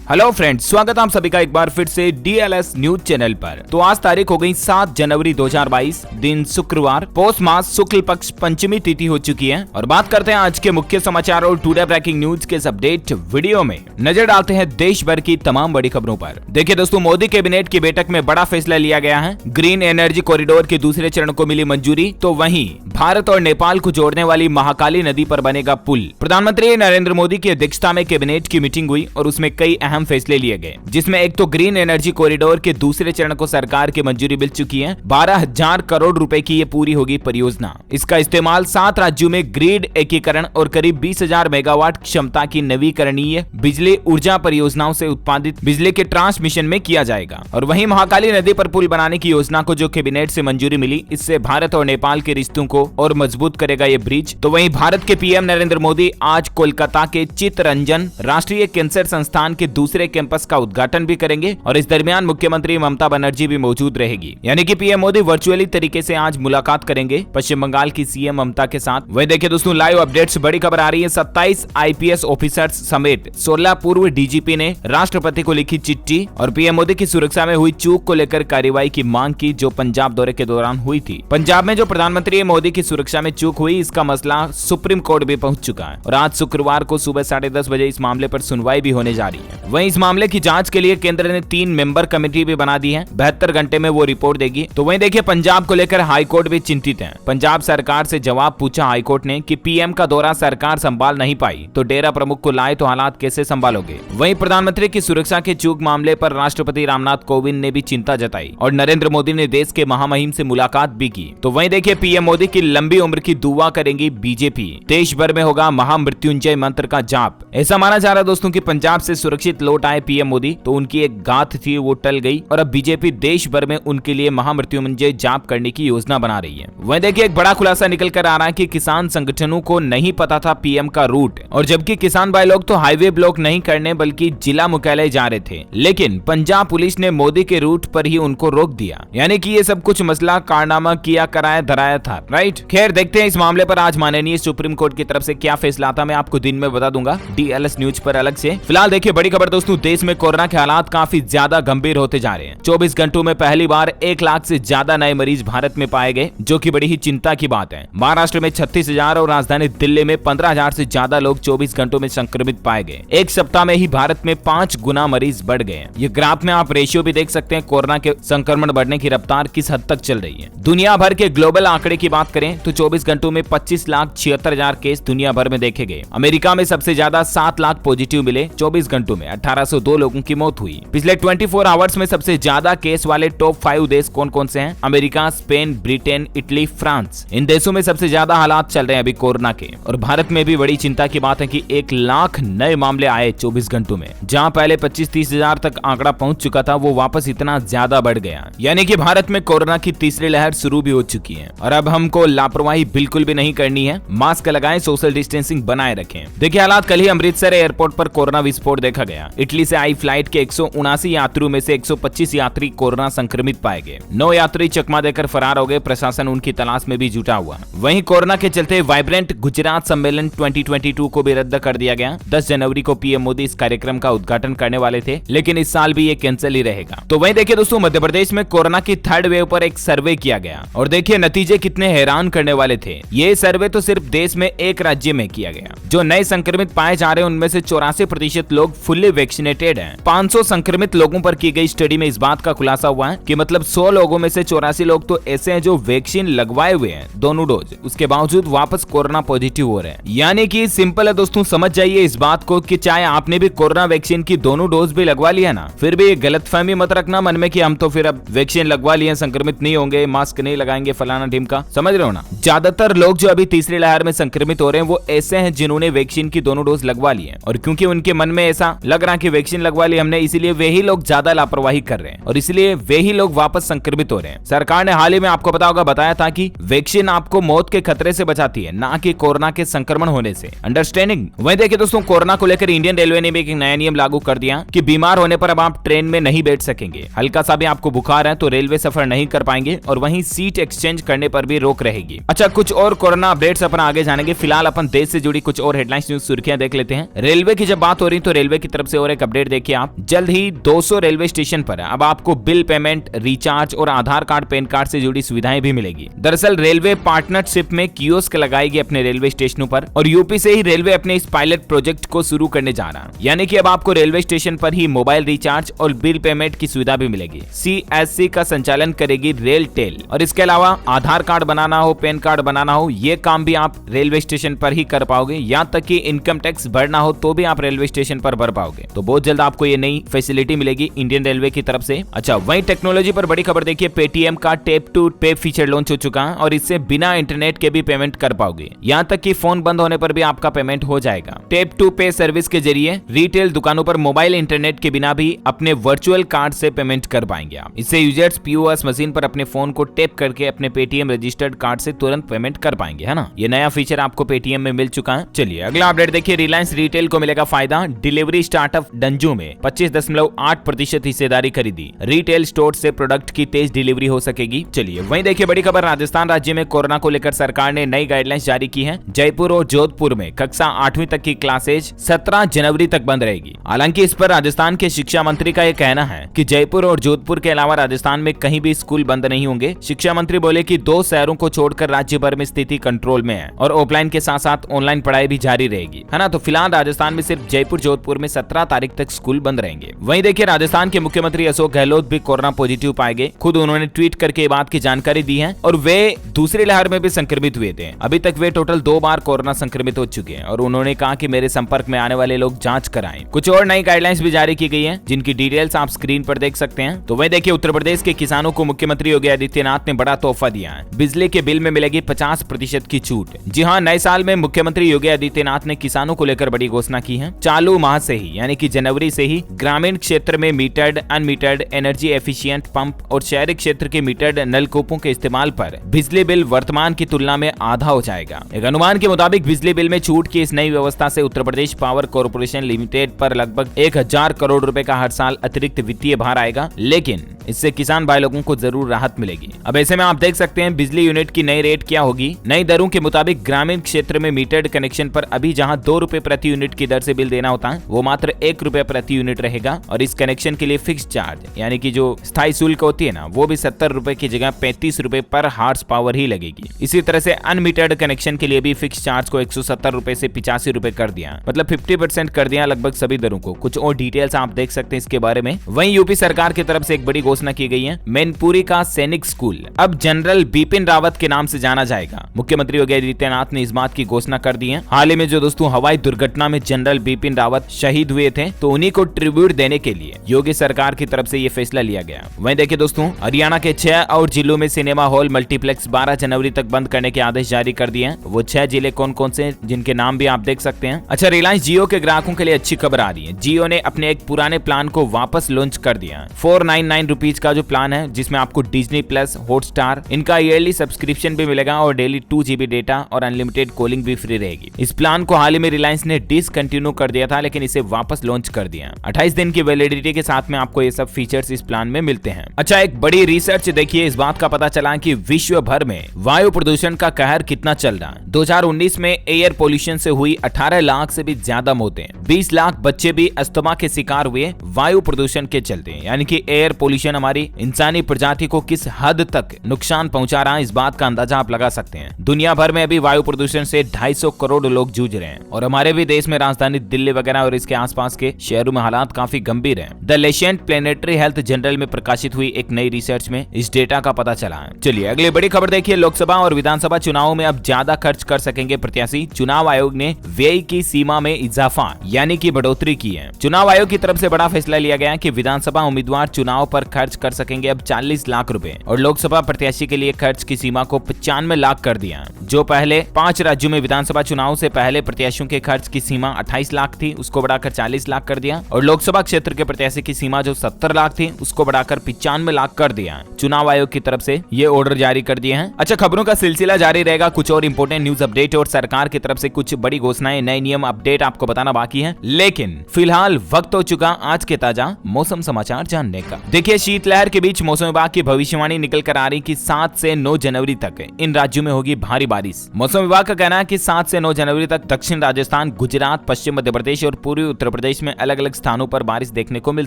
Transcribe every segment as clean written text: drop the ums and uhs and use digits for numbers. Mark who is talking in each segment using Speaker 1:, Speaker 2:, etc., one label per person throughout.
Speaker 1: Hello friends, स्वागत है आप सभी का एक बार फिर से डीएलएस न्यूज चैनल पर। तो आज तारीख हो गई 7 जनवरी 2022, दिन शुक्रवार, पौष मास शुक्ल पक्ष पंचमी तिथि हो चुकी है। और बात करते हैं आज के मुख्य समाचार और टुडे ब्रेकिंग न्यूज के इस अपडेट वीडियो में नजर डालते हैं देश भर की तमाम बड़ी खबरों पर। देखिए दोस्तों, मोदी कैबिनेट की बैठक में बड़ा फैसला लिया गया है। ग्रीन एनर्जी कॉरिडोर के दूसरे चरण को मिली मंजूरी। तो वहीं भारत और नेपाल को जोड़ने वाली महाकाली नदी पर बनेगा पुल। प्रधानमंत्री नरेंद्र मोदी की अध्यक्षता में कैबिनेट की मीटिंग हुई और उसमें कई अहम फैसले लिए गए, जिसमें एक तो ग्रीन एनर्जी कॉरिडोर के दूसरे चरण को सरकार की मंजूरी मिल चुकी है। 12,000 करोड़ रुपए की ये पूरी होगी परियोजना। इसका इस्तेमाल 7 राज्यों में ग्रिड एकीकरण और करीब 20,000 मेगावाट क्षमता की नवीकरणीय बिजली ऊर्जा परियोजनाओं से उत्पादित बिजली के ट्रांसमिशन में किया जाएगा। और वहीं महाकाली नदी पर पुल बनाने की योजना को जो कैबिनेट से मंजूरी मिली, इससे भारत और नेपाल के रिश्तों को और मजबूत करेगा ये ब्रिज। तो वहीं भारत के पीएम नरेंद्र मोदी आज कोलकाता के चित्तरंजन राष्ट्रीय कैंसर संस्थान के दूसरे कैंपस का उद्घाटन भी करेंगे और इस दरमियान मुख्यमंत्री ममता बनर्जी भी मौजूद रहेगी। यानी कि पीएम मोदी वर्चुअली तरीके से आज मुलाकात करेंगे पश्चिम बंगाल की सीएम ममता के साथ। वही देखिए दोस्तों, लाइव अपडेट्स बड़ी खबर आ रही है। 27 आईपीएस ऑफिसर्स समेत 16 पूर्व डीजीपी ने राष्ट्रपति को लिखी चिट्ठी और पीएम मोदी की सुरक्षा में हुई चूक को लेकर कार्रवाई की मांग की, जो पंजाब दौरे के दौरान हुई थी। पंजाब में जो प्रधानमंत्री मोदी की सुरक्षा में चूक हुई, इसका मसला सुप्रीम कोर्ट भी पहुंच चुका है और आज शुक्रवार को सुबह 10:30 बजे इस मामले पर सुनवाई भी होने जा रही है। वहीं इस मामले की जांच के लिए केंद्र ने 3 मेंबर कमेटी भी बना दी है। 72 घंटे में वो रिपोर्ट देगी। तो वहीं देखिए, पंजाब को लेकर हाईकोर्ट भी चिंतित है। पंजाब सरकार से जवाब पूछा हाईकोर्ट ने कि पीएम का दौरा सरकार संभाल नहीं पाई तो डेरा प्रमुख को लाए तो हालात कैसे संभालोगे। वहीं प्रधानमंत्री की सुरक्षा के चूक मामले पर राष्ट्रपति रामनाथ कोविंद ने भी चिंता जताई और नरेंद्र मोदी ने देश के महामहिम से मुलाकात भी की। तो वहीं देखिए, पीएम मोदी की लंबी उम्र की दुआ करेंगी बीजेपी। देश भर में होगा महामृत्युंजय मंत्र का जाप। ऐसा माना जा रहा है दोस्तों कि पंजाब से सुरक्षित लौट आए पीएम मोदी, तो उनकी एक गाथ थी वो टल गई और अब बीजेपी देश भर में उनके लिए महामृत्युंजय जाप करने की योजना बना रही है। वहीं देखिए, एक बड़ा खुलासा निकल कर आ रहा है कि किसान संगठनों को नहीं पता था पीएम का रूट, और जबकि किसान भाई लोग तो हाईवे ब्लॉक नहीं करने बल्कि जिला मुख्यालय जा रहे थे, लेकिन पंजाब पुलिस ने मोदी के रूट पर ही उनको रोक दिया। यानी कि ये सब कुछ मसला कारनामा किया कराया धराया था, राइट। खैर, देखते हैं इस मामले पर आज माननीय सुप्रीम कोर्ट की तरफ से क्या फैसला आता है। मैं आपको दिन में बता दूंगा डीएलएस न्यूज पर अलग से। फिलहाल देखिए बड़ी खबर दोस्तों, देश में कोरोना के हालात काफी ज्यादा गंभीर होते जा रहे हैं। 24 घंटों में पहली बार 1 लाख से ज्यादा नए मरीज भारत में पाए गए, जो कि बड़ी ही चिंता की बात है। महाराष्ट्र में 36,000 और राजधानी दिल्ली में 15,000 से ज्यादा लोग 24 घंटों में संक्रमित पाए गए। एक सप्ताह में ही भारत में 5 गुना मरीज बढ़ गए। ये ग्राफ में आप रेशियो भी देख सकते हैं, कोरोना के संक्रमण बढ़ने की रफ्तार किस हद तक चल रही है। दुनिया भर के ग्लोबल आंकड़े की बात करें तो 24 घंटों में 25,76,000 केस दुनिया भर में देखे गए। अमेरिका में सबसे ज्यादा 7 लाख पॉजिटिव मिले। 24 घंटों में 1802 लोगों की मौत हुई। पिछले 24 आवर्स में सबसे ज्यादा केस वाले टॉप 5 देश कौन कौन से हैं? America, Spain, Britain, Italy, France. इन देशों में सबसे ज्यादा हालात चल रहे हैं अभी कोरोना के। और भारत में भी बड़ी चिंता की बात है कि 1 लाख नए मामले आए 24 घंटों में। जहां पहले 25-30 हजार तक आंकड़ा पहुंच चुका था, वो वापस इतना ज्यादा बढ़ गया। यानी कि भारत में कोरोना की तीसरी लहर शुरू भी हो चुकी है और अब हमको लापरवाही बिल्कुल भी नहीं करनी है। मास्क लगाएं, सोशल डिस्टेंसिंग बनाए रखें। देखिए हालात, कल ही अमृतसर एयरपोर्ट पर कोरोना विस्फोट देखा गया। इटली से आई फ्लाइट के 179 यात्रियों में से 125 यात्री कोरोना संक्रमित पाए गए। 9 यात्री चकमा देकर फरार हो गए। प्रशासन उनकी तलाश में भी जुटा हुआ। वहीं कोरोना के चलते वाइब्रेंट गुजरात सम्मेलन 2022 को भी रद्द कर दिया गया। 10 जनवरी को पीएम मोदी इस कार्यक्रम का उद्घाटन करने वाले थे, लेकिन इस साल भी ये कैंसिल ही रहेगा। तो वहीं देखिए दोस्तों, मध्य प्रदेश में कोरोना की 3rd वेव पर एक सर्वे किया गया और देखिए नतीजे कितने हैरान करने वाले थे। ये सर्वे तो सिर्फ देश में एक राज्य में किया गया। जो नए संक्रमित पाए जा रहे हैं उनमें से 84% लोग फुल्ली वैक्सीनेटेड हैं। 500 संक्रमित लोगों पर की गई स्टडी में इस बात का खुलासा हुआ है कि मतलब 100 लोगों में से 84 लोग तो ऐसे हैं जो वैक्सीन लगवाए हुए हैं दोनों डोज, उसके बावजूद वापस कोरोना पॉजिटिव हो रहे हैं। यानी कि सिंपल है दोस्तों, समझ जाइए इस बात को कि चाहे आपने भी कोरोना वैक्सीन की दोनों डोज भी लगवा लिया ना, फिर भी गलतफहमी मत रखना मन में कि हम तो फिर अब वैक्सीन लगवा लिए, संक्रमित नहीं होंगे, मास्क नहीं लगाएंगे, फलाना ढिमका। समझ रहे हो ना। ज्यादातर लोग जो अभी तीसरी लहर में संक्रमित हो रहे हैं वो ऐसे हैं जिन्होंने वैक्सीन की दोनों डोज लगवा ली है, और क्योंकि उनके मन में ऐसा लग रहा है कि वैक्सीन लगवा ली हमने, इसीलिए वे ही लोग ज्यादा लापरवाही कर रहे हैं और इसलिए वे ही लोग वापस संक्रमित हो रहे हैं। सरकार ने हाल ही में आपको पता होगा बताया था कि वैक्सीन आपको मौत के खतरे से बचाती है, ना कि कोरोना के संक्रमण होने से। अंडरस्टैंडिंग। वहीं देखिए दोस्तों, कोरोना को लेकर इंडियन रेलवे ने भी एक नया नियम लागू कर दिया कि बीमार होने पर अब आप ट्रेन में नहीं बैठ सकेंगे। हल्का सा भी आपको बुखार है तो रेलवे सफर नहीं कर पाएंगे और वहीं सीट एक्सचेंज करने पर भी रोक रहेगी। अच्छा, कुछ और कोरोना अपडेट्स अपना आगे जानेंगे। फिलहाल अपन देश से जुड़ी कुछ और हेडलाइंस न्यूज सुर्खियां देख लेते हैं। रेलवे की जब बात हो रही तो रेलवे की तरफ से से और एक अपडेट देखिए आप, जल्द ही 200 रेलवे स्टेशन पर अब आपको बिल पेमेंट, रिचार्ज और आधार कार्ड, पैन कार्ड से जुड़ी सुविधाएं भी मिलेगी। दरअसल रेलवे पार्टनरशिप में कियोस्क लगाएगी अपने रेलवे स्टेशनों पर और यूपी से ही रेलवे अपने इस पायलट प्रोजेक्ट को शुरू करने जा रहा है। यानी कि अब आपको रेलवे स्टेशन पर ही मोबाइल रिचार्ज और बिल पेमेंट की सुविधा भी मिलेगी। CSC का संचालन करेगी रेलटेल और इसके अलावा आधार कार्ड बनाना हो, पैन कार्ड बनाना हो, ये काम भी आप रेलवे स्टेशन पर ही कर पाओगे। यहाँ तक कि इनकम टैक्स भरना हो तो भी आप रेलवे स्टेशन पर भर पाओगे। तो बहुत जल्द आपको ये नई फैसिलिटी मिलेगी इंडियन रेलवे की तरफ से। अच्छा, वहीं टेक्नोलॉजी पर बड़ी खबर देखिए, पेटीएम का tap to pay feature launch हो चुका है और इससे बिना इंटरनेट के भी पेमेंट कर पाओगे। यहाँ तक कि फोन बंद होने पर भी आपका पेमेंट हो जाएगा। टैप टू पे सर्विस के जरिए रिटेल दुकानों पर मोबाइल इंटरनेट के बिना भी अपने वर्चुअल कार्ड से पेमेंट कर पाएंगे आप। इससे यूजर्स POS मशीन पर अपने फोन को टैप करके अपने पेटीएम रजिस्टर्ड कार्ड से तुरंत पेमेंट कर पाएंगे, है ना। ये नया फीचर आपको पेटीएम में मिल चुका है। चलिए अगला अपडेट देखिए, रिलायंस रिटेल को मिलेगा फायदा, डिलीवरी स्टार्टअप डंजू में 25.8% हिस्सेदारी खरीदी। रिटेल स्टोर से प्रोडक्ट की तेज डिलीवरी हो सकेगी। चलिए वहीं देखिए बड़ी खबर, राजस्थान राज्य में कोरोना को लेकर सरकार ने नई गाइडलाइंस जारी की है। जयपुर और जोधपुर में कक्षा 8वीं तक की क्लासेज 17 जनवरी तक बंद रहेगी। हालांकि इस पर राजस्थान के शिक्षा मंत्री का यह कहना है कि जयपुर और जोधपुर के अलावा राजस्थान में कहीं भी स्कूल बंद नहीं होंगे। शिक्षा मंत्री बोले कि 2 शहरों को छोड़कर राज्य भर में स्थिति कंट्रोल में है और ऑफलाइन के साथ साथ ऑनलाइन पढ़ाई भी जारी रहेगी, है ना। तो फिलहाल राजस्थान में सिर्फ जयपुर जोधपुर में 17 तारीख तक स्कूल बंद रहेंगे। वहीं देखिए राजस्थान के मुख्यमंत्री अशोक गहलोत भी कोरोना पॉजिटिव पाए गए। खुद उन्होंने ट्वीट करके ये बात की जानकारी दी है और वे दूसरी लहर में भी संक्रमित हुए थे। अभी तक वे टोटल 2 बार कोरोना संक्रमित हो चुके हैं और उन्होंने कहा कि मेरे संपर्क में आने वाले लोग जांच कराएं। कुछ और नई गाइडलाइंस भी जारी की गई है जिनकी डिटेल्स आप स्क्रीन पर देख सकते हैं। तो वही देखिए उत्तर प्रदेश के किसानों को मुख्यमंत्री योगी आदित्यनाथ ने बड़ा तोहफा दिया है। बिजली के बिल में मिलेगी 50% की छूट। जी हाँ, नए साल में मुख्यमंत्री योगी आदित्यनाथ ने किसानों को लेकर बड़ी घोषणा की है। चालू माह से ही यानी कि जनवरी से ही ग्रामीण क्षेत्र में मीटर्ड, अनमीटर्ड, एनर्जी एफिशिएंट पंप और शहरी क्षेत्र के मीटर्ड नलकूपों के इस्तेमाल पर बिजली बिल वर्तमान की तुलना में आधा हो जाएगा। एक अनुमान के मुताबिक बिजली बिल में छूट की इस नई व्यवस्था से Uttar Pradesh power corporation limited पर लगभग 1000 करोड़ रुपए का हर साल अतिरिक्त वित्तीय भार आएगा, लेकिन इससे किसान भाई लोगों को जरूर राहत मिलेगी। अब ऐसे में आप देख सकते हैं बिजली यूनिट की नई रेट क्या होगी। नई दरों के मुताबिक ग्रामीण क्षेत्र में मीटर्ड कनेक्शन पर अभी जहां 2 रुपए प्रति यूनिट की दर से बिल देना होता है, वो मात्र 1 रुपए प्रति यूनिट रहेगा और इस कनेक्शन के लिए फिक्स चार्ज यानी कि जो स्थायी शुल्क होती है ना, वो भी 70 रुपए की जगह 35 रुपए पर हार्स पावर ही लगेगी। इसी तरह से अनमीटर्ड कनेक्शन के लिए भी फिक्स चार्ज को 170 रुपए से 85 रुपए कर दिया, मतलब 50% कर दिया लगभग सभी दरों को। कुछ और डिटेल्स आप देख सकते हैं इसके बारे में। वहीं यूपी सरकार की तरफ से एक बड़ी घोषणा की गई है, मैनपुरी का सैनिक स्कूल अब जनरल बिपिन रावत के नाम से जाना जाएगा। मुख्यमंत्री योगी आदित्यनाथ ने इस बात की घोषणा कर दी है। हाल ही में जो दोस्तों हवाई दुर्घटना में जनरल बिपिन रावत शहीद हुए थे, तो उन्हीं को ट्रिब्यूट देने के लिए योगी सरकार की तरफ से ये फैसला लिया गया। वहीं देखिए दोस्तों, हरियाणा के 6 और जिलों में सिनेमा हॉल मल्टीप्लेक्स 12 जनवरी तक बंद करने के आदेश जारी कर दिए हैं। वो 6 जिले कौन कौन से, जिनके नाम भी आप देख सकते हैं। अच्छा, रिलायंस जियो के ग्राहकों के लिए अच्छी खबर आ रही है। जियो ने अपने एक पुराने प्लान को वापस लॉन्च कर दिया है। 499 रुपीज का जो प्लान है, जिसमें आपको डिज्नी प्लस, हॉटस्टार, इनका ईयरली सब्सक्रिप्शन भी मिलेगा और डेली 2 GB डेटा और अनलिमिटेड कॉलिंग भी फ्री रहेगी। इस प्लान को हाल ही में रिलायंस ने डिसकंटिन्यू कर दिया था, लेकिन इसे वापस लॉन्च कर दिया। 28 दिन की वैलिडिटी के साथ में आपको ये सब फीचर्स इस प्लान में मिलते हैं। अच्छा, एक बड़ी रिसर्च देखिए, इस बात का पता चला कि विश्व भर में वायु प्रदूषण का कहर कितना चल रहा है। 2019 में एयर पोल्यूशन से हुई 18 लाख से भी ज्यादा मौतें, 20 लाख बच्चे भी अस्थमा के शिकार हुए वायु प्रदूषण के चलते। यानी कि एयर पोल्यूशन हमारी इंसानी प्रजाति को किस हद तक नुकसान पहुंचा रहा है, इस बात का अंदाजा आप लगा सकते हैं। दुनिया भर में अभी वायु प्रदूषण से 250 करोड़ लोग जूझ रहे हैं और हमारे भी देश में राजधानी दिल्ली वगैरह और इसके आसपास के शहरों में हालात काफी गंभीर हैं। The Lancet planetary health journal में प्रकाशित हुई एक नई रिसर्च में इस डेटा का पता चला है। चलिए अगली बड़ी खबर देखिए, लोकसभा और विधानसभा चुनाव में अब ज्यादा खर्च कर सकेंगे प्रत्याशी। चुनाव आयोग ने व्यय की सीमा में इजाफा यानी कि बढ़ोतरी की है। चुनाव आयोग की तरफ से बड़ा फैसला लिया गया है कि विधानसभा उम्मीदवार चुनाव पर खर्च कर सकेंगे अब 40 लाख रुपए और लोकसभा प्रत्याशी के लिए खर्च की सीमा को 95 लाख कर दिया। जो पहले 5 राज्यों में विधानसभा चुनाव से पहले प्रत्याशियों के खर्च की सीमा 28 लाख थी, उसको बढ़ाकर 40 लाख कर दिया और लोकसभा क्षेत्र के प्रत्याशी की सीमा जो 70 लाख थी, उसको बढ़ाकर 95 लाख कर दिया। चुनाव आयोग की तरफ से ये ऑर्डर जारी कर दिए हैं। अच्छा, खबरों का सिलसिला जारी रहेगा। कुछ और इंपोर्टेंट न्यूज अपडेट और सरकार की तरफ से कुछ बड़ी घोषणाएं, नए नियम अपडेट आपको बताना बाकी है, लेकिन फिलहाल वक्त हो चुका आज के ताजा मौसम समाचार जानने का। देखिए, शीतलहर के बीच मौसम विभाग की भविष्यवाणी निकल कर आ रही कि 7 से 9 जनवरी तक इन राज्यों में होगी भारी बारिश। मौसम विभाग का कहना है कि 7 से 9 जनवरी तक दक्षिण राजस्थान, गुजरात, पश्चिम मध्य प्रदेश और पूर्वी उत्तर प्रदेश प्रदेश में अलग अलग स्थानों पर बारिश देखने को मिल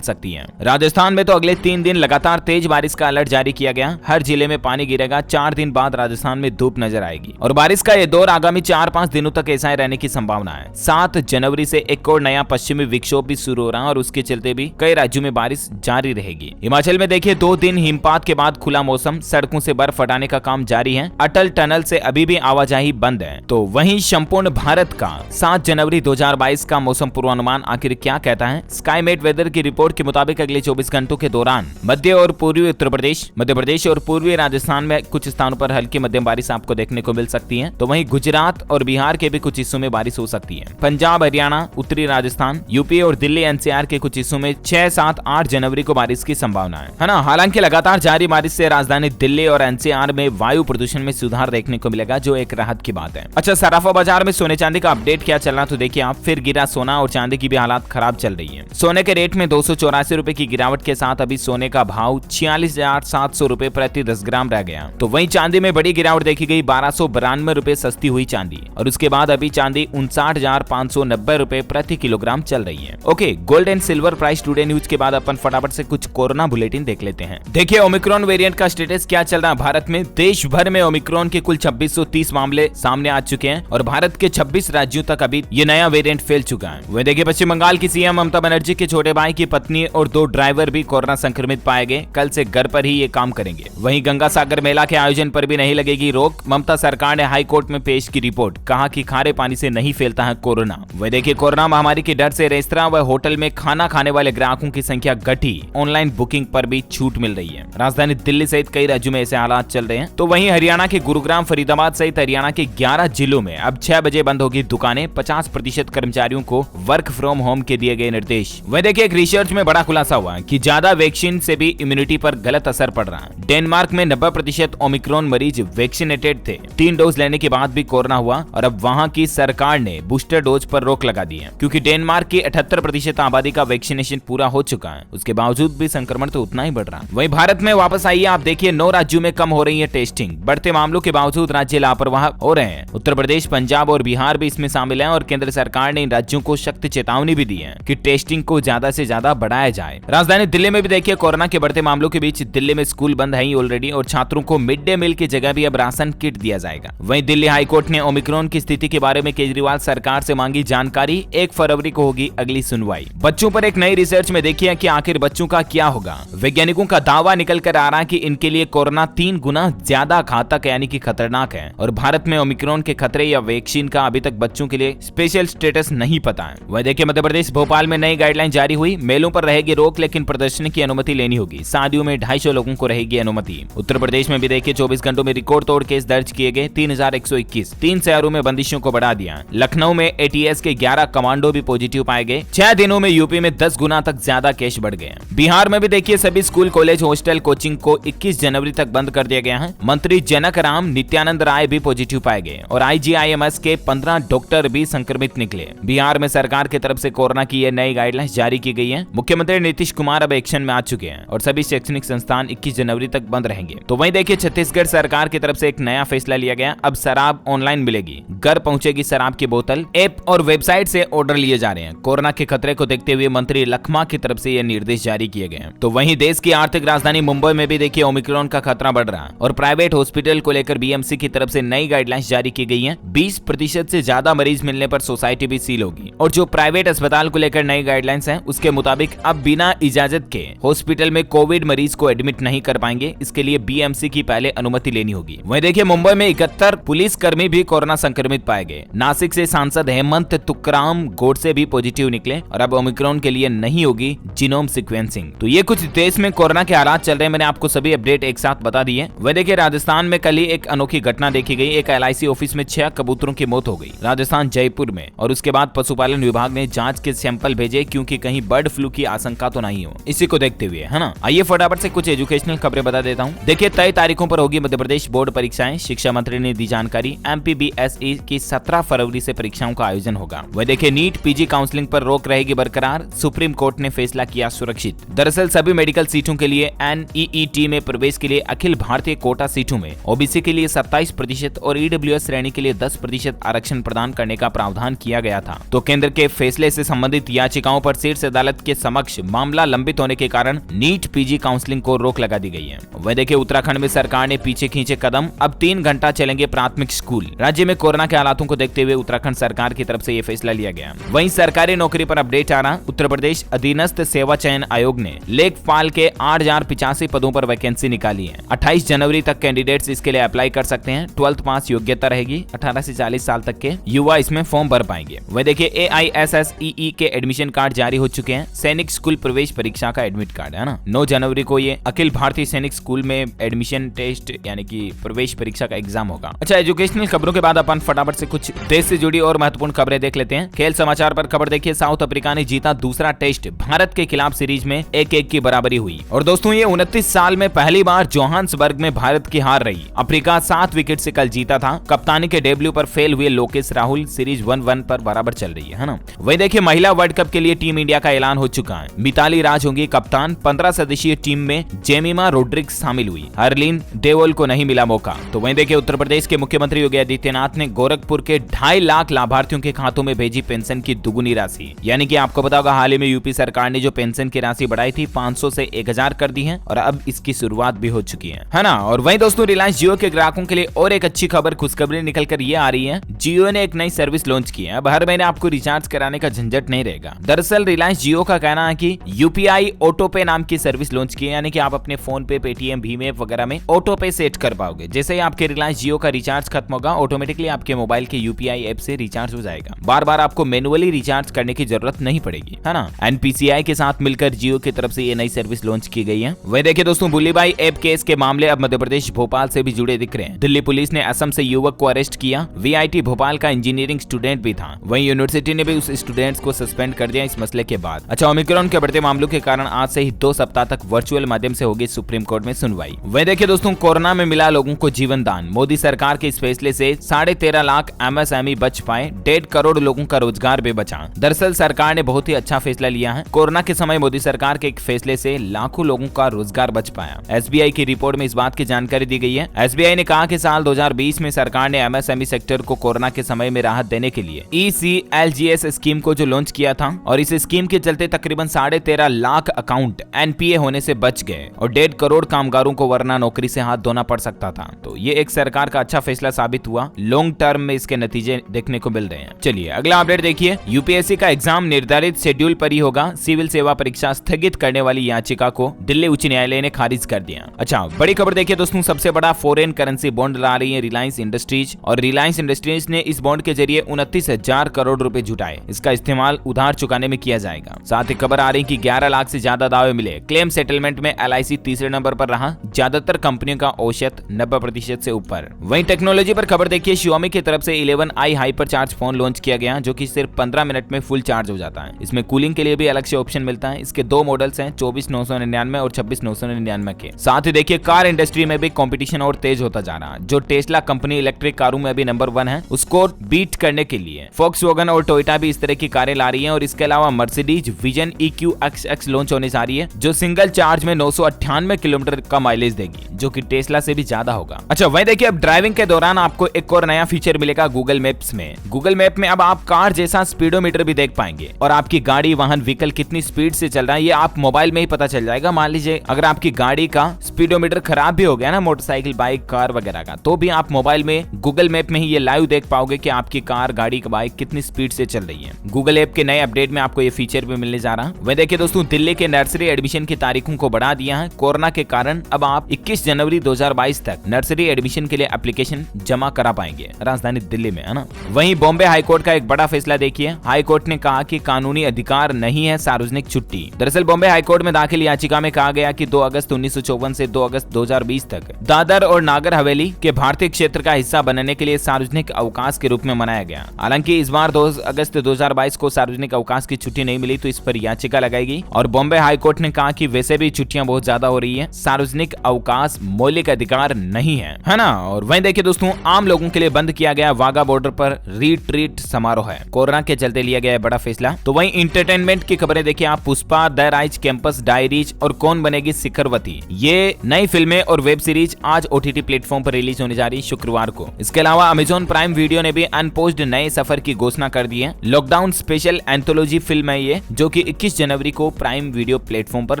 Speaker 1: सकती है। राजस्थान में तो अगले 3 दिन लगातार तेज बारिश का अलर्ट जारी किया गया। हर जिले में पानी गिरेगा। 4 दिन बाद राजस्थान में धूप नजर आएगी और बारिश का ये दौर आगामी 4-5 दिनों तक ऐसा ही रहने की संभावना है। 7 जनवरी से एक और नया पश्चिमी विक्षोभ भी शुरू हो रहा है और उसके चलते भी कई राज्यों में बारिश जारी रहेगी। हिमाचल में देखिए 2 दिन हिमपात के बाद खुला मौसम, सड़कों से बर्फ हटाने का काम जारी है। अटल टनल से अभी भी आवाजाही बंद है। तो वहीं संपूर्ण भारत का 7 जनवरी 2022 का मौसम पूर्वानुमान आखिर क्या कहता है? स्काईमेट वेदर की रिपोर्ट के मुताबिक अगले 24 घंटों के दौरान मध्य और पूर्वी उत्तर प्रदेश, मध्य प्रदेश और पूर्वी राजस्थान में कुछ स्थानों पर हल्की मध्यम बारिश आपको देखने को मिल सकती है। तो वहीं गुजरात और बिहार के भी कुछ हिस्सों में बारिश हो सकती है। पंजाब, हरियाणा, उत्तरी राजस्थान, यूपी और दिल्ली एनसीआर के कुछ हिस्सों में 6, 7, 8 जनवरी को बारिश की संभावना है ना। हालांकि लगातार जारी बारिश से राजधानी दिल्ली और एनसीआर में वायु प्रदूषण में सुधार देखने को मिलेगा, जो एक राहत की बात है। अच्छा, सराफा बाजार में सोने चांदी का अपडेट क्या चल रहा, तो देखिए आप, फिर गिरा सोना और चांदी की भी हालात खराब चल रही है। सोने के रेट में 284 रुपए की गिरावट के साथ अभी सोने का भाव 46,700 रुपए प्रति 10 ग्राम रह गया। तो वहीं चांदी में बड़ी गिरावट देखी गई, 1292 रुपए सस्ती हुई चांदी और उसके बाद अभी चांदी 59,590 रुपए प्रति किलोग्राम चल रही है। Okay, gold and silver price today news के बाद अपन फटाफट से कुछ कोरोना बुलेटिन देख लेते हैं। देखिए ओमिक्रॉन वेरिएंट का स्टेटस क्या चल रहा है भारत में। देश भर में ओमिक्रॉन के कुल 2630 मामले सामने आ चुके हैं और भारत के 26 राज्यों तक अभी ये नया वेरिएंट फैल चुका है। वह देखिए पश्चिम बंगाल की सीएम ममता बनर्जी के छोटे भाई की पत्नी और 2 ड्राइवर भी कोरोना संक्रमित पाए गए। कल से घर पर ही ये काम करेंगे। वहीं गंगा सागर मेला के आयोजन पर भी नहीं लगेगी रोक। ममता सरकार ने हाई कोर्ट में पेश की रिपोर्ट, कहा कि खारे पानी से नहीं फैलता है कोरोना। वह देखिए कोरोना महामारी के डर से रेस्तरां व होटल में खाना खाने वाले ग्राहकों की संख्या घटी। ऑनलाइन बुकिंग पर भी छूट मिल रही है। राजधानी दिल्ली सहित कई राज्यों में ऐसे हालात चल रहे हैं। तो वहीं हरियाणा के गुरुग्राम, फरीदाबाद सहित हरियाणा के 11 जिलों में अब 6 बजे बंद होगी दुकानें। 50% कर्मचारियों को वर्क फ्रॉम होम के दिए गए निर्देश। वह देखिए एक रिसर्च में बड़ा खुलासा हुआ कि ज्यादा वैक्सीन से भी इम्यूनिटी पर गलत असर पड़ रहा है। डेनमार्क में 90% ओमिक्रॉन मरीज वैक्सीनेटेड थे। 3 डोज लेने के बाद भी कोरोना हुआ और अब वहां की सरकार ने बूस्टर डोज पर रोक लगा दी है, क्योंकि डेनमार्क की 78% आबादी का वैक्सीनेशन पूरा हो चुका है। उसके बावजूद भी संक्रमण तो उतना ही बढ़ रहा है। वहीं भारत में वापस आइए, आप देखिए 9 राज्यों में कम हो रही है टेस्टिंग। बढ़ते मामलों के बावजूद राज्य लापरवाह हो रहे हैं। उत्तर प्रदेश, पंजाब और बिहार भी इसमें शामिल हैं और केंद्र सरकार ने इन राज्यों को सख्त चेतावनी भी दी है कि टेस्टिंग को ज्यादा से ज्यादा बढ़ाया जाए। राजधानी दिल्ली में भी देखिए कोरोना के बढ़ते मामलों के बीच दिल्ली में स्कूल बंद है ही ऑलरेडी और छात्रों को मिड डे मील की जगह भी अब राशन किट दिया जाएगा। वहीं दिल्ली हाईकोर्ट ने ओमिक्रॉन की स्थिति के बारे में केजरीवाल सरकार से मांगी जानकारी। 1 फरवरी को होगी अगली सुनवाई। बच्चों पर एक नई रिसर्च में देखिए कि आखिर बच्चों का क्या होगा। वैज्ञानिकों का दावा निकल कर आ रहा है कि इनके लिए कोरोना 3 गुना ज्यादा घातक यानी कि खतरनाक है और भारत में ओमिक्रॉन के खतरे या वैक्सीन का अभी तक बच्चों के लिए स्पेशल स्टेटस नहीं पता है। वह देखिए मध्य प्रदेश भोपाल में नई गाइडलाइन जारी हुई। मेलों पर रहेगी रोक, लेकिन प्रदर्शन की अनुमति लेनी होगी। शादियों में 250 लोगों को रहेगी अनुमति। उत्तर प्रदेश में भी देखिए 24 घंटों में रिकॉर्ड तोड़ केस दर्ज किए गए 3121। 3 शहरों में बंदिशों को बढ़ा दिया। लखनऊ में एटीएस के 11 कमांडो भी पॉजिटिव पाए गए। 6 दिनों में यूपी में 10 गुना तक ज्यादा केस बढ़ गए। बिहार में भी देखिए सभी स्कूल, कॉलेज, हॉस्टल, कोचिंग को 21 जनवरी तक बंद कर दिया गया है। मंत्री जनक राम नित्यानंद राय भी पॉजिटिव पाए गए और IGIMS के 15 डॉक्टर भी संक्रमित निकले। बिहार में सरकार की तरफ से कोरोना की ये नई गाइडलाइंस जारी की गई है। मुख्यमंत्री नीतीश कुमार अब एक्शन में आ चुके हैं और सभी शैक्षणिक संस्थान 21 जनवरी तक बंद रहेंगे। तो वहीं देखिए छत्तीसगढ़ सरकार की तरफ से एक नया फैसला लिया गया। अब शराब ऑनलाइन मिलेगी। घर पहुंचेगी शराब की बोतल। ऐप और वेबसाइट से ऑर्डर लिए जा रहे हैं। कोरोना के खतरे को देखते हुए मंत्री लखमा की तरफ से ये निर्देश जारी किए गए हैं। तो वहीं देश की आर्थिक राजधानी मुंबई में भी देखिए ओमिक्रॉन का खतरा बढ़ रहा है और प्राइवेट हॉस्पिटल को लेकर BMC की तरफ से नई गाइडलाइंस जारी की गई है। 20% से ज्यादा मरीज मिलने पर सोसाइटी भी सील होगी। और जो प्राइवेट अस्पताल को लेकर नई गाइडलाइंस है उसके मुताबिक अब बिना इजाजत के हॉस्पिटल में कोविड मरीज को एडमिट नहीं कर पाएंगे। इसके लिए BMC की पहले अनुमति लेनी होगी। वहीं देखिए मुंबई में 71 पुलिस कर्मी भी कोरोना संक्रमित पाए गए। नासिक से सांसद हेमंत तुकाराम गोडसे भी पॉजिटिव निकले और अब ओमिक्रॉन के लिए नहीं होगी जीनोम सीक्वेंसिंग। तो ये कुछ देश में कोरोना के हालात चल रहे हैं। मैंने आपको सभी अपडेट एक साथ बता दिए। वह देखिए राजस्थान में कल ही एक अनोखी घटना देखी गई। एक LIC ऑफिस में 6 कबूतरों की मौत हो गई राजस्थान जयपुर में और उसके बाद पशुपालन विभाग ने जांच के सैंपल भेजे क्योंकि कहीं बर्ड फ्लू की आशंका तो नहीं हो। इसी को देखते हुए है ना। आइए फटाफट से कुछ एजुकेशनल खबरें बता देता हूँ। देखिए तय तारीखों पर होगी मध्य प्रदेश बोर्ड परीक्षाएं। शिक्षा मंत्री ने दी जानकारी। MPBSE की 17 फरवरी से परीक्षाओं का आयोजन होगा। वह देखिए नीट PG काउंसलिंग पर रोक रहेगी बरकरार। सुप्रीम कोर्ट ने फैसला किया सुरक्षित। दरअसल सभी मेडिकल सीटों के लिए NEET में प्रवेश के लिए अखिल भारतीय कोटा सीटों में OBC के लिए 27% और EWS श्रेणी के लिए 10% आरक्षण प्रदान करने का प्रावधान किया गया था। तो केंद्र के फैसले से संबंधित याचिकाओं पर शीर्ष अदालत के समक्ष मामला लंबित होने के कारण नीट पीजी काउंसलिंग को रोक लगा दी गई है। वह देखिए उत्तराखंड में सरकार ने पीछे खींचे कदम, अब 3 घंटा चलेंगे प्राथमिक स्कूल। राज्य में कोरोना के हालातों को देखते हुए उत्तराखंड सरकार की तरफ से यह फैसला लिया गया। वहीं सरकारी नौकरी पर अपडेट आ रहा, उत्तर प्रदेश अधीनस्थ सेवा चयन आयोग ने लेखपाल के 8,085 पदों पर वैकेंसी निकाली है। 28 जनवरी तक कैंडिडेट्स इसके लिए अप्लाई कर सकते हैं। 12th पास योग्यता रहेगी। 18 से 40 साल तक के युवा इसमें फॉर्म भर पाएंगे। वह देखिए AISSEE के एडमिशन कार्ड जारी हो चुके हैं। सैनिक स्कूल प्रवेश परीक्षा का एडमिट कार्ड है ना, 9 जनवरी को ये अखिल भारतीय सैनिक स्कूल में एडमिशन टेस्ट यानी कि प्रवेश परीक्षा का एग्जाम होगा। अच्छा, एजुकेशनल खबरों के बाद अपन फटाफट से कुछ देश से जुड़ी और महत्वपूर्ण खबरें देख लेते हैं। खेल समाचार पर खबर देखिए, साउथ अफ्रीका ने जीता दूसरा टेस्ट। भारत के खिलाफ सीरीज में 1-1 की बराबरी हुई। और दोस्तों ये 29 साल में पहली बार जोहान्सबर्ग में भारत की हार रही। अफ्रीका 7 विकेट से कल जीता था। कप्तानी के डेब्यू पर फेल हुए लोकेश राहुल सीरीज 1-1 पर बराबर चल रही है ना। वही देखिए महिला वर्ल्ड कप के लिए टीम इंडिया का ऐलान हो चुका है। मिताली राज होंगी कप्तान। 15 सदस्यीय टीम में जेमिमा रोड्रिग्स शामिल हुई। हरलीन देओल को नहीं मिला मौका। तो वहीं देखिए उत्तर प्रदेश के मुख्यमंत्री योगी आदित्यनाथ ने गोरखपुर के 2.5 लाख लाभार्थियों के खातों में भेजी पेंशन की दुगुनी राशि। यानी कि आपको पता होगा हाल ही में यूपी सरकार ने जो पेंशन की राशि बढ़ाई थी 500 से 1000 कर दी है और अब इसकी शुरुआत भी हो चुकी है ना। और वहीं दोस्तों रिलायंस जियो के ग्राहकों के लिए और एक अच्छी खबर, खुशखबरी निकल कर ये आ रही है। जियो ने एक नई सर्विस लॉन्च की है। अब हर महीने आपको रिचार्ज कराने का झंझट नहीं रहेगा। दरअसल रिलायंस जियो का कहना है कि यूपीआई ऑटो पे नाम की सर्विस लॉन्च की है। यानी कि आप अपने फोन पे, पेटीएम, भीम ऐप वगैरह में ऑटो पे सेट कर पाओगे। जैसे ही आपके रिलायंस जियो का रिचार्ज खत्म होगा, ऑटोमेटिकली आपके मोबाइल के यूपीआई ऐप से रिचार्ज हो जाएगा। बार बार आपको मैनुअली रिचार्ज करने की जरूरत नहीं पड़ेगी, है ना। एनपीसीआई के साथ मिलकर जियो की तरफ से ये नई सर्विस लॉन्च की गई है। वही देखिए दोस्तों बुल्लीबाई ऐप केस के मामले अब मध्य प्रदेश भोपाल से भी जुड़े दिख रहे हैं। दिल्ली पुलिस ने असम से युवक को अरेस्ट किया। वीआईटी भोपाल का इंजीनियरिंग स्टूडेंट भी था। वहीं यूनिवर्सिटी ने भी उस स्टूडेंट्स को सस्पेंड कर दिया इस मसले के बाद। अच्छा, ओमिक्रॉन के बढ़ते मामलों के कारण आज से ही 2 सप्ताह तक वर्चुअल माध्यम से होगी सुप्रीम कोर्ट में सुनवाई। वही देखिए दोस्तों कोरोना में मिला लोगों को जीवन दान। मोदी सरकार के इस फैसले से 13.5 लाख एमएसएमई बच पाए। 1.5 करोड़ लोगों का रोजगार भी बचा। दरअसल सरकार ने बहुत ही अच्छा फैसला लिया है। कोरोना के समय मोदी सरकार के एक फैसले से लाखों लोगों का रोजगार बच पाया। एसबीआई की रिपोर्ट में इस बात की जानकारी दी गई है। एसबीआई ने कहा कि साल 2020 में सरकार ने एमएसएमई सेक्टर को कोरोना के समय में राहत देने के लिए ECLGS स्कीम को जो लॉन्च किया था और इस स्कीम के चलते तकरीबन 13.5 लाख अकाउंट एनपीए होने से बच गए और 1.5 करोड़ कामगारों को वरना नौकरी से हाथ धोना पड़ सकता था। तो ये एक सरकार का अच्छा फैसला साबित हुआ। लॉन्ग टर्म में इसके नतीजे देखने को मिल रहे हैं। चलिए अगला अपडेट देखिए, यूपीएससी का एग्जाम निर्धारित शेड्यूल पर ही होगा। सिविल सेवा परीक्षा स्थगित करने वाली याचिका को दिल्ली उच्च न्यायालय ने खारिज कर दिया। अच्छा, बड़ी खबर देखिए दोस्तों, सबसे बड़ा फॉरेन करेंसी बॉन्ड ला रही है रिलायंस इंडस्ट्रीज और रिलायंस इंडस्ट्रीज ने इस बॉन्ड के जरिए 29,000 करोड़ रुपए जुटाए। इसका इस्तेमाल उधार चुकाने में किया जाएगा। साथ ही खबर आ रही कि 11 लाख से ज्यादा दावे मिले। क्लेम सेटलमेंट में LIC तीसरे नंबर पर रहा। ज्यादातर कंपनियों का औसत 90% से ऊपर। वहीं टेक्नोलॉजी पर खबर देखिए, Xiaomi की तरफ से 11i hyper charge phone launch किया गया जो कि सिर्फ 15 मिनट में फुल चार्ज हो जाता है। इसमें कूलिंग के लिए भी अलग से ऑप्शन मिलता है। इसके 2 मॉडल्स हैं, 24,999 और 26,999 के। साथ ही देखिए कार इंडस्ट्री में भी कंपटीशन और तेज होता जा रहा है। जो टेस्ला कंपनी इलेक्ट्रिक कारों में भी नंबर 1 है, उसको बीट करने के लिए Volkswagen और टोयोटा भी इस तरह की कारें ला रही है। और इसके अलावा मर्सिडीज विजन EQXX लॉन्च होने जा रही है जो सिंगल चार्ज में 998 किलोमीटर का माइलेज देगी, जो कि टेस्ला से भी ज्यादा होगा। अच्छा, वहीं देखिए अब ड्राइविंग के दौरान आपको एक और नया फीचर मिलेगा गूगल मैप्स में। गूगल मैप में अब आप कार जैसा स्पीडोमीटर भी देख पाएंगे और आपकी गाड़ी, वाहन, व्हीकल कितनी स्पीड से चल रहा है ये आप मोबाइल में ही पता चल जाएगा। मान लीजिए अगर आपकी गाड़ी का स्पीडोमीटर खराब भी हो गया ना, मोटरसाइकिल, बाइक, कार वगैरह का, तो भी आप मोबाइल में गूगल मैप में ही ये लाइव देख पाओगे कि आपकी कार, गाड़ी, बाइक कितनी स्पीड से चल रही है। गूगल ऐप के नए अपडेट में आपको ये फीचर भी मिलने जा रहा। वह देखिए दोस्तों दिल्ली के नर्सरी एडमिशन की तारीखों को बढ़ा दिया है। कोरोना के कारण अब आप 21 जनवरी 2022 तक नर्सरी एडमिशन के लिए एप्लीकेशन जमा करा पाएंगे राजधानी दिल्ली में, है ना। वहीं बॉम्बे हाईकोर्ट का एक बड़ा फैसला देखिए। हाईकोर्ट ने कहा कि कानूनी अधिकार नहीं है सार्वजनिक छुट्टी। दरअसल बॉम्बे हाईकोर्ट में दाखिल याचिका में कहा गया कि 2 अगस्त 1954 से 2 अगस्त 2020 तक दादर और नागर हवेली के भारतीय क्षेत्र का हिस्सा बनने के लिए सार्वजनिक अवकाश के रूप में मनाया गया। हालांकि इस बार 2 अगस्त 2022 को सार्वजनिक अवकाश की छुट्टी नहीं मिली तो इस पर याचिका लगाएगी। और बॉम्बे हाईकोर्ट ने कहा कि वैसे भी छुट्टियां बहुत ज्यादा हो रही है, सार्वजनिक अवकाश मौलिक अधिकार नहीं है ना। और वहीं देखिए दोस्तों आम लोगों के लिए बंद किया गया वाघा बॉर्डर पर रिट्रीट समारोह है। कोरोना के चलते लिया गया बड़ा फैसला। तो वहीं इंटरटेनमेंट की खबरें देखिए आप, Pushpa, the rise, campus diaries और कौन बनेगी शिखरवती, ये नई फिल्में और वेब सीरीज आज OTT प्लेटफॉर्म पर रिलीज होने जा रही शुक्रवार को। इसके अलावा अमेजॉन प्राइम वीडियो ने भी अनपोज्ड नए सफर की घोषणा कर दी है। लॉकडाउन स्पेशल एंथोलॉजी फिल्म है ये, जो कि 21 जनवरी को प्राइम वीडियो प्लेटफॉर्म पर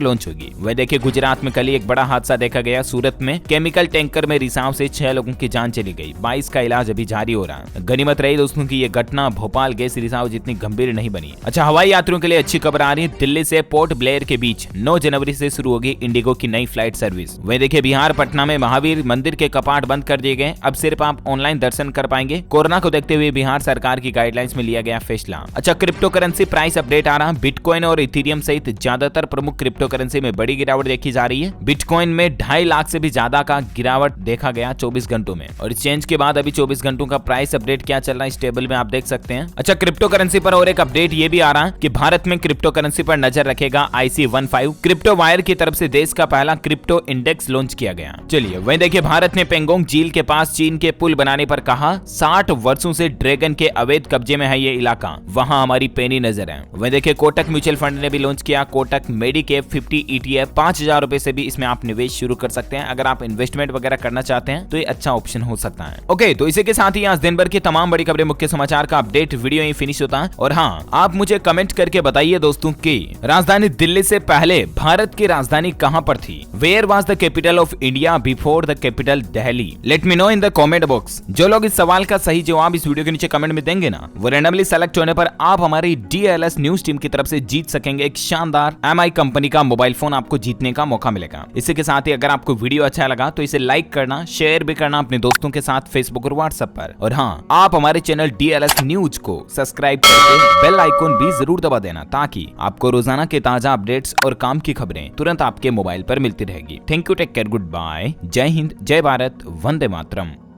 Speaker 1: लॉन्च होगी। वह देखिए गुजरात में कल ही एक बड़ा हादसा देखा गया। सूरत में केमिकल टैंकर में रिसाव से 6 लोगों की जान चली गई, 22 का इलाज अभी जारी हो रहा है। गनीमत रही दोस्तों की ये घटना भोपाल गैस रिसाव जितनी गंभीर नहीं बनी। अच्छा, हवाई यात्रियों के लिए अच्छी खबर आ रही है। दिल्ली से पोर्ट ब्लेयर के बीच 9 जनवरी से शुरू होगी इंडिगो की नई फ्लाइट सर्विस। वह देखिए बिहार पटना में महावीर मंदिर के कपाट बंद कर दिए गए, अब सिर्फ आप ऑनलाइन दर्शन कर पाएंगे। कोरोना को देखते हुए बिहार सरकार की गाइडलाइंस में लिया गया फैसला। अच्छा, क्रिप्टो करेंसी प्राइस अपडेट आ रहा। बिटकॉइन और इथेरियम सहित ज्यादातर प्रमुख क्रिप्टो करेंसी में बड़ी गिरावट देखी जा रही है। बिटकॉइन में 2.5 लाख से भी ज्यादा का गिरावट देखा गया 24 घंटों में, और चेंज के बाद अभी 24 घंटों का प्राइस अपडेट क्या चल रहा है इस टेबल में आप देख सकते हैं। अच्छा, क्रिप्टो करेंसी पर और एक अपडेट ये भी आ रहा है कि भारत में क्रिप्टो करेंसी पर नजर रखेगा IC15। क्रिप्टो वायर की तरफ से देश का पहला क्रिप्टो इंडेक्स लॉन्च किया गया। चलिए वहीं देखिए भारत ने पेंगोंग झील के पास चीन के पुल बनाने पर कहा 60 वर्षों से ड्रैगन के अवैध कब्जे में है ये इलाका, वहां हमारी पैनी नजर है। वहीं देखिए कोटक म्यूचुअल फंड ने भी लॉन्च किया कोटक मेडिकेप 50 ETF। 5000 रुपए से भी इसमें आप निवेश शुरू कर सकते हैं। अगर आप इन्वेस्टमेंट वगैरह करना चाहते हैं तो ये अच्छा ऑप्शन हो सकता है। ओके, तो इसी के साथ ही आज दिन भर की तमाम बड़ी खबरें, मुख्य समाचार का अपडेट वीडियो यहीं फिनिश होता है। और हाँ, आप मुझे कमेंट करके बताइए दोस्तों कि राजधानी दिल्ली से पहले भारत की राजधानी कहां पर थी? Where was the capital of India before the capital Delhi? Let me know in the comment box. जो लोग इस सवाल का सही जवाब इस वीडियो के नीचे कमेंट में देंगे ना, वो रैंडमली सेलेक्ट होने पर आप हमारी DLS न्यूज टीम की तरफ से जीत सकेंगे एक शानदार MI कंपनी का मोबाइल फोन। आपको जीतने का मौका मिलेगा। इसी के साथ ही अगर आपको वीडियो अच्छा लगा तो इसे लाइक करना, शेयर भी करना अपने दोस्तों के साथ फेसबुक और व्हाट्सएप पर। और हाँ, आप हमारे चैनल DLS न्यूज को सब्सक्राइब करके बेल आइकन भी जरूर दबा देना, ताकि आपको रोजाना के ताजा अपडेट्स और काम की खबरें तुरंत आपके मोबाइल पर मिलती रहेगी। Thank you, take care, good bye, जय हिंद, जय भारत, वंदे मातरम।